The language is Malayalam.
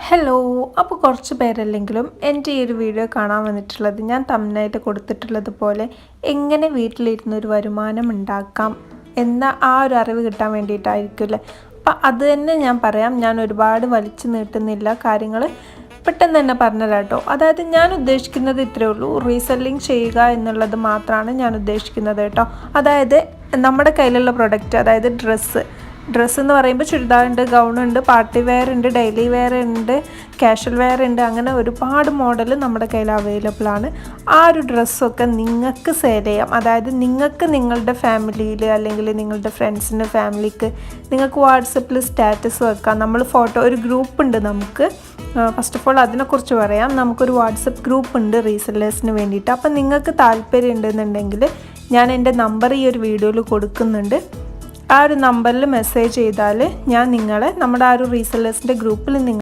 ഹലോ, അപ്പോൾ കുറച്ച് പേരല്ലെങ്കിലും എൻ്റെ ഈ ഒരു വീഡിയോ കാണാൻ വന്നിട്ടുള്ളത് ഞാൻ തമ്പനയിൽ കൊടുത്തിട്ടുള്ളത് പോലെ എങ്ങനെ വീട്ടിലിരുന്ന് ഒരു വരുമാനം ഉണ്ടാക്കാം എന്ന ആ ഒരു അറിവ് കിട്ടാൻ വേണ്ടിയിട്ടായിരിക്കുമല്ലേ. അപ്പം അത് തന്നെ ഞാൻ പറയാം. ഞാൻ ഒരുപാട് വലിച്ചു നീട്ടുന്നില്ല, കാര്യങ്ങൾ പെട്ടെന്ന് തന്നെ പറഞ്ഞുതരാം കേട്ടോ. അതായത് ഞാൻ ഉദ്ദേശിക്കുന്നത് ഇത്രയേ ഉള്ളൂ, റീസെല്ലിങ് ചെയ്യുക എന്നുള്ളത് മാത്രമാണ് ഞാൻ ഉദ്ദേശിക്കുന്നത് കേട്ടോ. അതായത് നമ്മുടെ കയ്യിലുള്ള പ്രൊഡക്റ്റ്, അതായത് ഡ്രസ്സ് എന്ന് പറയുമ്പോൾ ചുരിദാറുണ്ട്, ഗൗണുണ്ട്, പാർട്ടി വെയർ ഉണ്ട്, ഡെയിലി വെയർ ഉണ്ട്, കാഷ്വൽ വെയർ ഉണ്ട്, അങ്ങനെ ഒരുപാട് മോഡൽ നമ്മുടെ കയ്യിൽ അവൈലബിൾ ആണ്. ആ ഒരു ഡ്രസ്സൊക്കെ നിങ്ങൾക്ക് സെയിൽ ചെയ്യാം. അതായത് നിങ്ങൾക്ക് നിങ്ങളുടെ ഫാമിലിയിൽ അല്ലെങ്കിൽ നിങ്ങളുടെ ഫ്രണ്ട്സിന്, ഫാമിലിക്ക് നിങ്ങൾക്ക് വാട്സപ്പിൽ സ്റ്റാറ്റസ് വെക്കാം. നമ്മൾ ഫോട്ടോ, ഒരു ഗ്രൂപ്പ് ഉണ്ട് നമുക്ക്. ഫസ്റ്റ് ഓഫ് ഓൾ അതിനെക്കുറിച്ച് പറയാം. നമുക്കൊരു വാട്സപ്പ് ഗ്രൂപ്പ് ഉണ്ട് റീസെല്ലേഴ്സിന് വേണ്ടിയിട്ട്. അപ്പം നിങ്ങൾക്ക് താല്പര്യം ഉണ്ടെന്നുണ്ടെങ്കിൽ ഞാൻ എൻ്റെ നമ്പർ ഈ ഒരു വീഡിയോയിൽ കൊടുക്കുന്നുണ്ട്. ആ ഒരു നമ്പറിൽ മെസ്സേജ് ചെയ്താൽ ഞാൻ നിങ്ങളെ നമ്മുടെ ആ ഒരു റീസെല്ലേഴ്സിൻ്റെ ഗ്രൂപ്പിൽ